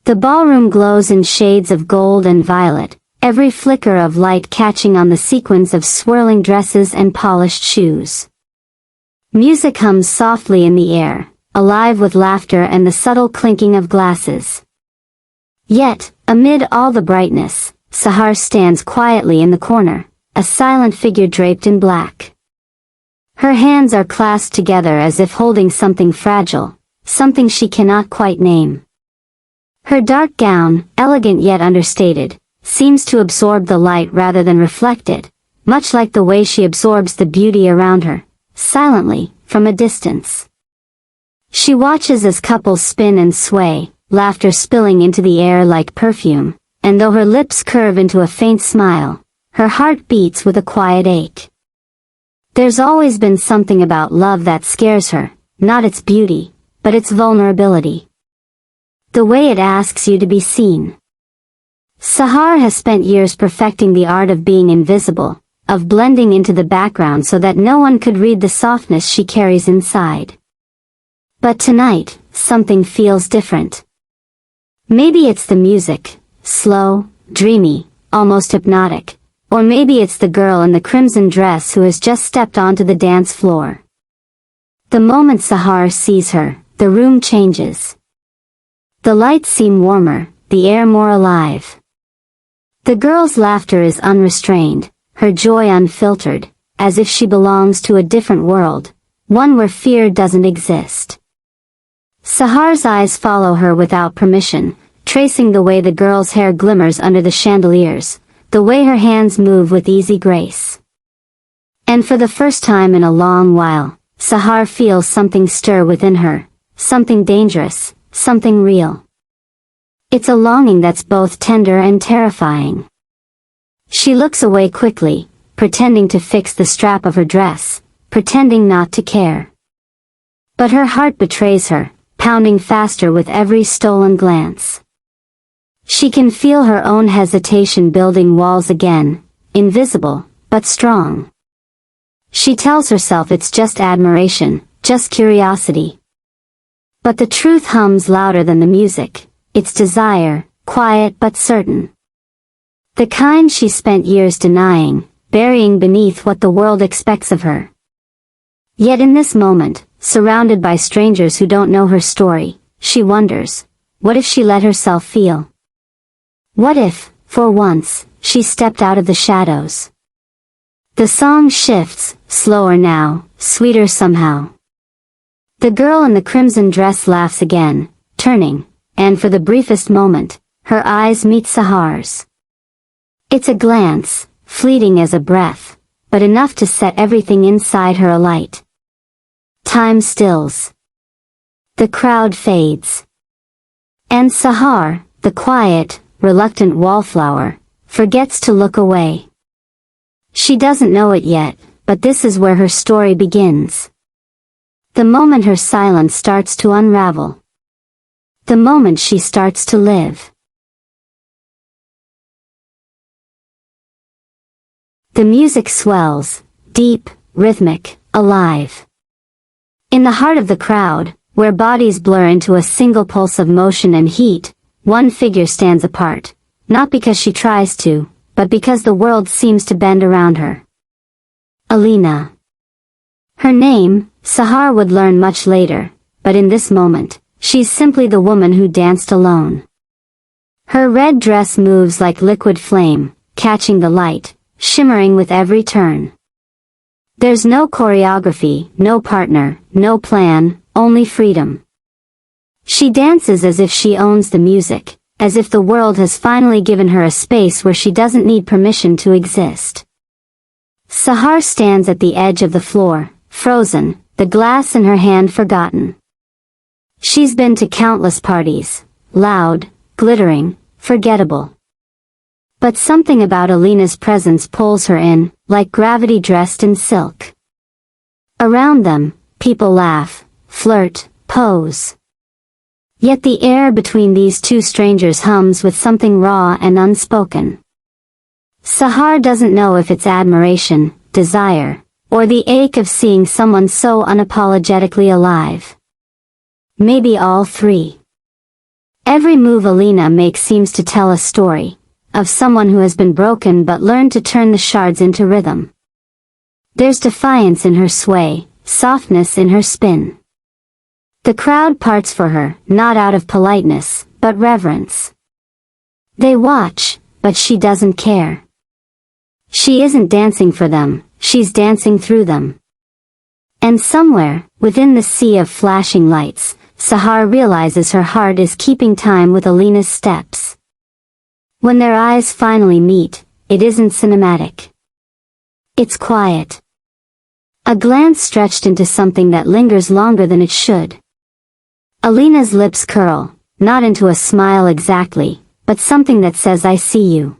The ballroom glows in shades of gold and violet, every flicker of light catching on the sequins of swirling dresses and polished shoes. Music hums softly in the air, alive with laughter and the subtle clinking of glasses. Yet, amid all the brightness, Sahar stands quietly in the corner, a silent figure draped in black. Her hands are clasped together as if holding something fragile, something she cannot quite name. Her dark gown, elegant yet understated, seems to absorb the light rather than reflect it, much like the way she absorbs the beauty around her, silently, from a distance. She watches as couples spin and sway, laughter spilling into the air like perfume, and though her lips curve into a faint smile, her heart beats with a quiet ache. There's always been something about love that scares her, not its beauty, but its vulnerability. The way it asks you to be seen. Sahar has spent years perfecting the art of being invisible, of blending into the background so that no one could read the softness she carries inside. But tonight, something feels different. Maybe it's the music, slow, dreamy, almost hypnotic, or maybe it's the girl in the crimson dress who has just stepped onto the dance floor. The moment Sahar sees her, the room changes. The lights seem warmer, the air more alive. The girl's laughter is unrestrained, her joy unfiltered, as if she belongs to a different world, one where fear doesn't exist. Sahar's eyes follow her without permission, tracing the way the girl's hair glimmers under the chandeliers, the way her hands move with easy grace. And for the first time in a long while, Sahar feels something stir within her, something dangerous, something real. It's a longing that's both tender and terrifying. She looks away quickly, pretending to fix the strap of her dress, pretending not to care. But her heart betrays her, pounding faster with every stolen glance. She can feel her own hesitation building walls again, invisible, but strong. She tells herself it's just admiration, just curiosity. But the truth hums louder than the music, it's desire, quiet but certain. The kind she spent years denying, burying beneath what the world expects of her. Yet in this moment, surrounded by strangers who don't know her story, she wonders, what if she let herself feel? What if, for once, she stepped out of the shadows? The song shifts, slower now, sweeter somehow. The girl in the crimson dress laughs again, turning, and for the briefest moment, her eyes meet Sahar's. It's a glance, fleeting as a breath, but enough to set everything inside her alight. Time stills. The crowd fades. And Sahar, the quiet, reluctant wallflower, forgets to look away. She doesn't know it yet, but this is where her story begins. The moment her silence starts to unravel. The moment she starts to live. The music swells, deep, rhythmic, alive. In the heart of the crowd, where bodies blur into a single pulse of motion and heat, one figure stands apart, not because she tries to, but because the world seems to bend around her. Alina. Her name, Sahar would learn much later, but in this moment, she's simply the woman who danced alone. Her red dress moves like liquid flame, catching the light, shimmering with every turn. There's no choreography, no partner, no plan, only freedom. She dances as if she owns the music, as if the world has finally given her a space where she doesn't need permission to exist. Sahar stands at the edge of the floor, frozen, the glass in her hand forgotten. She's been to countless parties, loud, glittering, forgettable. But something about Alina's presence pulls her in, like gravity dressed in silk. Around them, people laugh, flirt, pose. Yet the air between these two strangers hums with something raw and unspoken. Sahar doesn't know if it's admiration, desire, or the ache of seeing someone so unapologetically alive. Maybe all three. Every move Alina makes seems to tell a story of someone who has been broken but learned to turn the shards into rhythm. There's defiance in her sway, softness in her spin. The crowd parts for her, not out of politeness, but reverence. They watch, but she doesn't care. She isn't dancing for them, she's dancing through them. And somewhere, within the sea of flashing lights, Sahar realizes her heart is keeping time with Alina's steps. When their eyes finally meet, it isn't cinematic. It's quiet. A glance stretched into something that lingers longer than it should. Alina's lips curl, not into a smile exactly, but something that says I see you.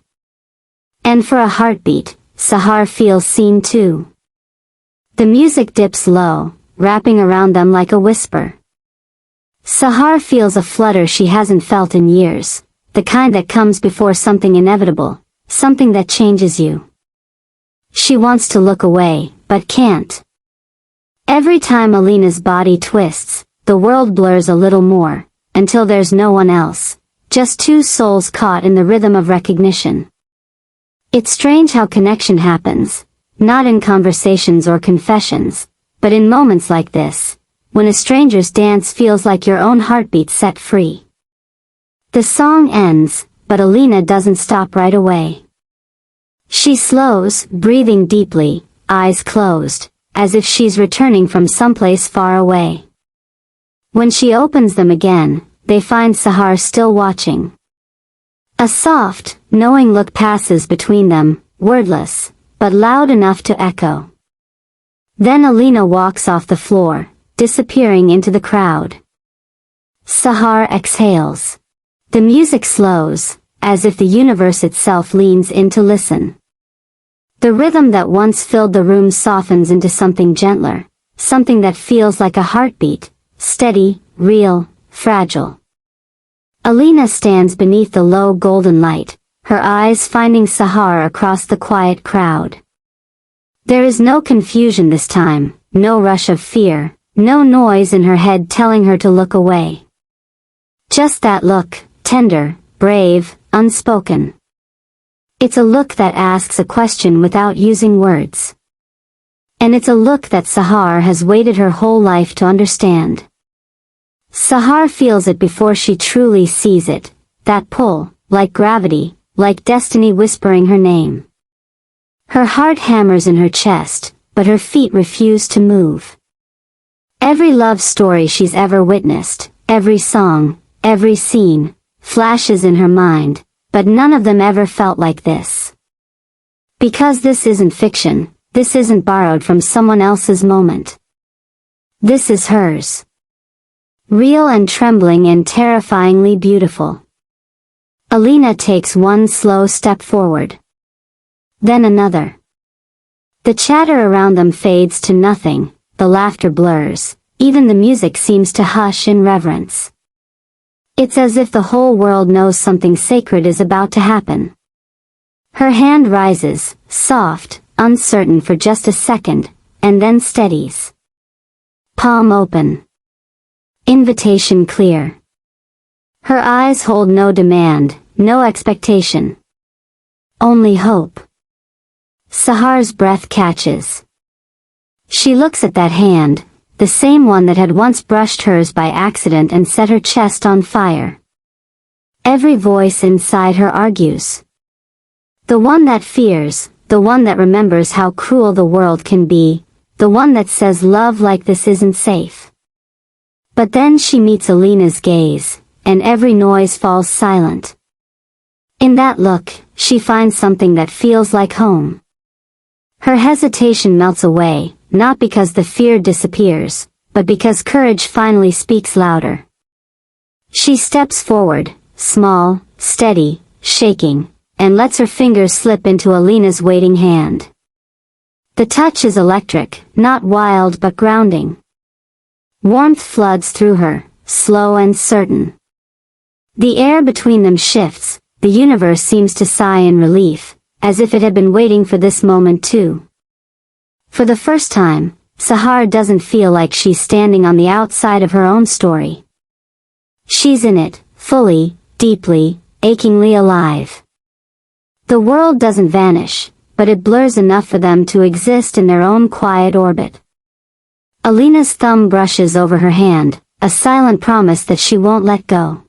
And for a heartbeat, Sahar feels seen too. The music dips low, wrapping around them like a whisper. Sahar feels a flutter she hasn't felt in years, the kind that comes before something inevitable, something that changes you. She wants to look away, but can't. Every time Alina's body twists, the world blurs a little more, until there's no one else, just two souls caught in the rhythm of recognition. It's strange how connection happens, not in conversations or confessions, but in moments like this, when a stranger's dance feels like your own heartbeat set free. The song ends, but Alina doesn't stop right away. She slows, breathing deeply, eyes closed, as if she's returning from someplace far away. When she opens them again, they find Sahar still watching. A soft, knowing look passes between them, wordless, but loud enough to echo. Then Alina walks off the floor, disappearing into the crowd. Sahar exhales. The music slows, as if the universe itself leans in to listen. The rhythm that once filled the room softens into something gentler, something that feels like a heartbeat, steady, real, fragile. Alina stands beneath the low golden light, her eyes finding Sahar across the quiet crowd. There is no confusion this time, no rush of fear, no noise in her head telling her to look away. Just that look, tender, brave, unspoken. It's a look that asks a question without using words. And it's a look that Sahar has waited her whole life to understand. Sahar feels it before she truly sees it, that pull, like gravity, like destiny whispering her name. Her heart hammers in her chest, but her feet refuse to move. Every love story she's ever witnessed, every song, every scene, flashes in her mind, but none of them ever felt like this. Because this isn't fiction, this isn't borrowed from someone else's moment. This is hers. Real and trembling and terrifyingly beautiful. Alina takes one slow step forward. Then another. The chatter around them fades to nothing, the laughter blurs, even the music seems to hush in reverence. It's as if the whole world knows something sacred is about to happen. Her hand rises, soft, uncertain for just a second, and then steadies. Palm open. Invitation clear. Her eyes hold no demand, no expectation. Only hope. Sahar's breath catches. She looks at that hand, the same one that had once brushed hers by accident and set her chest on fire. Every voice inside her argues. The one that fears, the one that remembers how cruel the world can be, the one that says love like this isn't safe. But then she meets Alina's gaze, and every noise falls silent. In that look, she finds something that feels like home. Her hesitation melts away, not because the fear disappears, but because courage finally speaks louder. She steps forward, small, steady, shaking, and lets her fingers slip into Alina's waiting hand. The touch is electric, not wild but grounding. Warmth floods through her, slow and certain. The air between them shifts, the universe seems to sigh in relief, as if it had been waiting for this moment too. For the first time, Sahar doesn't feel like she's standing on the outside of her own story. She's in it, fully, deeply, achingly alive. The world doesn't vanish, but it blurs enough for them to exist in their own quiet orbit. Alina's thumb brushes over her hand, a silent promise that she won't let go.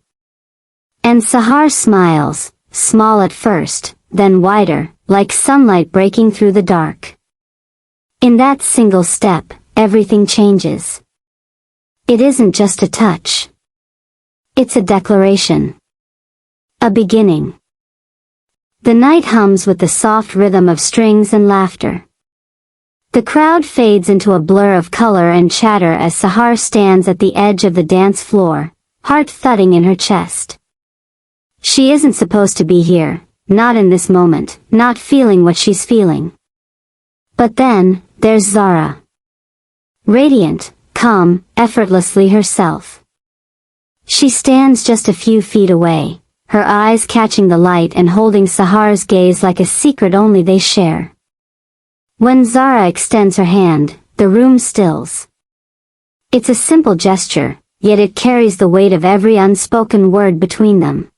And Sahar smiles, small at first, then wider, like sunlight breaking through the dark. In that single step, everything changes. It isn't just a touch. It's a declaration. A beginning. The night hums with the soft rhythm of strings and laughter. The crowd fades into a blur of color and chatter as Sahar stands at the edge of the dance floor, heart thudding in her chest. She isn't supposed to be here, not in this moment, not feeling what she's feeling. But then, there's Zara. Radiant, calm, effortlessly herself. She stands just a few feet away, her eyes catching the light and holding Sahar's gaze like a secret only they share. When Zara extends her hand, the room stills. It's a simple gesture, yet it carries the weight of every unspoken word between them.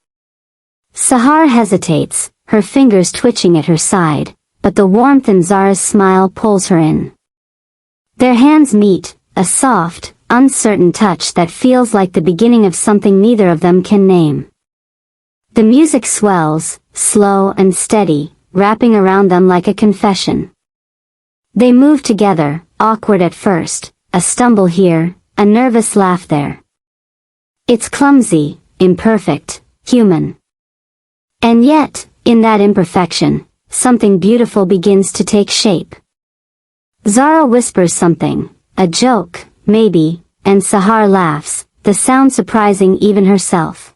Sahar hesitates, her fingers twitching at her side, but the warmth in Zara's smile pulls her in. Their hands meet, a soft, uncertain touch that feels like the beginning of something neither of them can name. The music swells, slow and steady, wrapping around them like a confession. They move together, awkward at first, a stumble here, a nervous laugh there. It's clumsy, imperfect, human. And yet, in that imperfection, something beautiful begins to take shape. Zara whispers something, a joke, maybe, and Sahar laughs, the sound surprising even herself.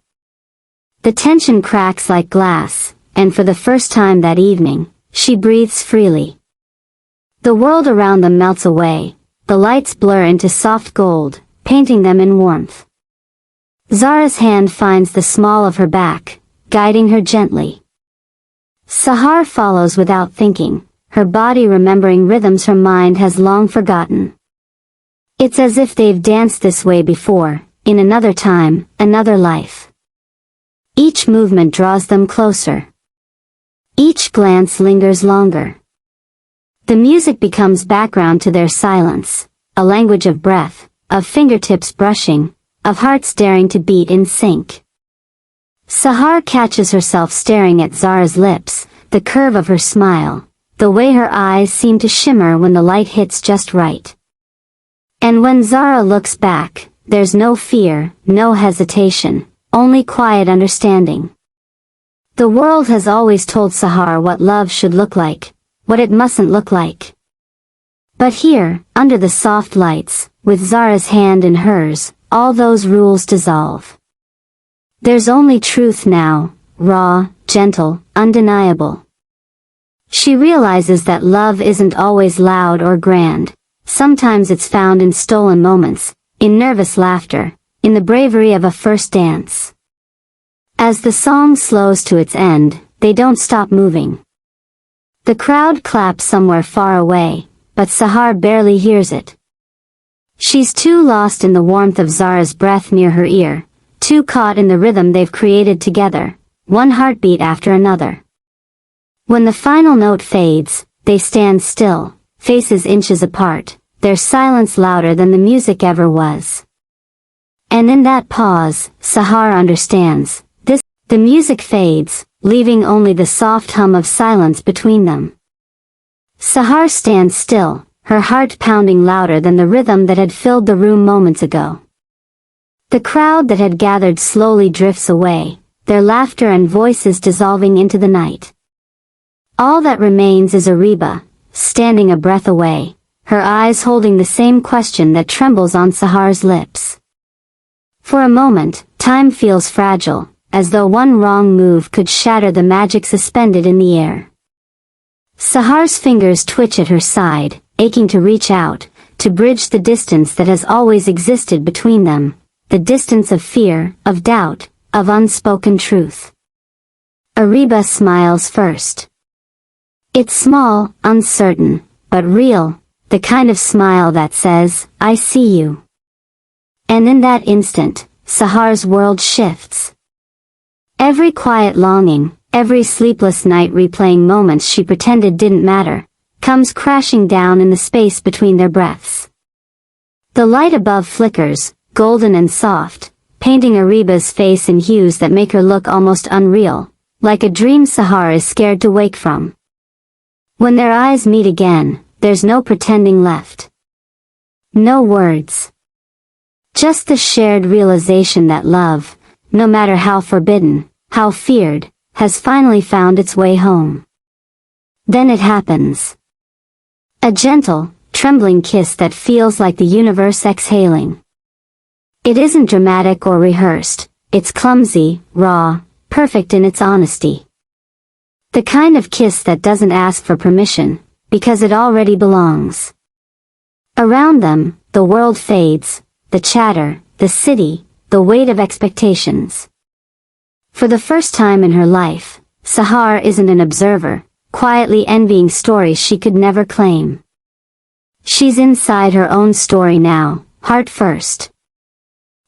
The tension cracks like glass, and for the first time that evening, she breathes freely. The world around them melts away, the lights blur into soft gold, painting them in warmth. Zara's hand finds the small of her back, guiding her gently. Sahar follows without thinking, her body remembering rhythms her mind has long forgotten. It's as if they've danced this way before, in another time, another life. Each movement draws them closer. Each glance lingers longer. The music becomes background to their silence, a language of breath, of fingertips brushing, of hearts daring to beat in sync. Sahar catches herself staring at Zara's lips, the curve of her smile, the way her eyes seem to shimmer when the light hits just right. And when Zara looks back, there's no fear, no hesitation, only quiet understanding. The world has always told Sahar what love should look like, what it mustn't look like. But here, under the soft lights, with Zara's hand in hers, all those rules dissolve. There's only truth now, raw, gentle, undeniable. She realizes that love isn't always loud or grand. Sometimes it's found in stolen moments, in nervous laughter, in the bravery of a first dance. As the song slows to its end, they don't stop moving. The crowd claps somewhere far away, but Sahar barely hears it. She's too lost in the warmth of Zara's breath near her ear, too caught in the rhythm they've created together, one heartbeat after another. When the final note fades, they stand still, faces inches apart, their silence louder than the music ever was. And in that pause, Sahar understands. The music fades, leaving only the soft hum of silence between them. Sahar stands still, her heart pounding louder than the rhythm that had filled the room moments ago. The crowd that had gathered slowly drifts away, their laughter and voices dissolving into the night. All that remains is Ariba, standing a breath away, her eyes holding the same question that trembles on Sahar's lips. For a moment, time feels fragile, as though one wrong move could shatter the magic suspended in the air. Sahar's fingers twitch at her side, aching to reach out, to bridge the distance that has always existed between them, the distance of fear, of doubt, of unspoken truth. Ariba smiles first. It's small, uncertain, but real, the kind of smile that says, "I see you." And in that instant, Sahar's world shifts. Every quiet longing, every sleepless night replaying moments she pretended didn't matter, comes crashing down in the space between their breaths. The light above flickers, golden and soft, painting Ariba's face in hues that make her look almost unreal, like a dream Sahar is scared to wake from. When their eyes meet again, there's no pretending left. No words. Just the shared realization that love, no matter how forbidden, how feared, has finally found its way home. Then it happens. A gentle, trembling kiss that feels like the universe exhaling. It isn't dramatic or rehearsed, it's clumsy, raw, perfect in its honesty. The kind of kiss that doesn't ask for permission, because it already belongs. Around them, the world fades, the chatter, the city, the weight of expectations. For the first time in her life, Sahar isn't an observer, quietly envying stories she could never claim. She's inside her own story now, heart first.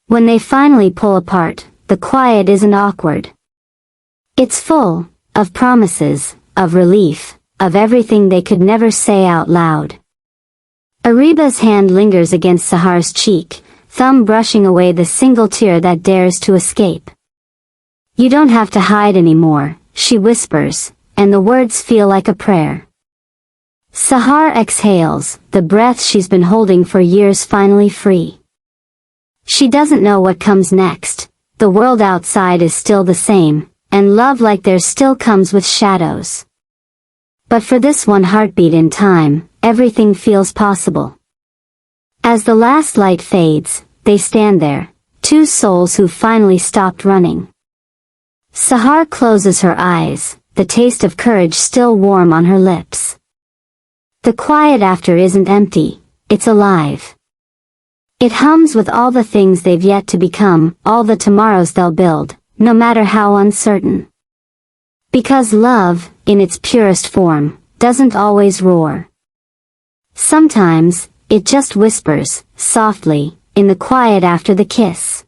When they finally pull apart, the quiet isn't awkward. It's full, of promises, of relief, of everything they could never say out loud. Ariba's hand lingers against Sahar's cheek, thumb brushing away the single tear that dares to escape. "You don't have to hide anymore," she whispers, and the words feel like a prayer. Sahar exhales, the breath she's been holding for years finally free. She doesn't know what comes next, the world outside is still the same, and love like theirs still comes with shadows. But for this one heartbeat in time, everything feels possible. As the last light fades, they stand there, two souls who finally stopped running. Sahar closes her eyes, the taste of courage still warm on her lips. The quiet after isn't empty, it's alive. It hums with all the things they've yet to become, all the tomorrows they'll build, no matter how uncertain. Because love, in its purest form, doesn't always roar. Sometimes, it just whispers, softly, in the quiet after the kiss.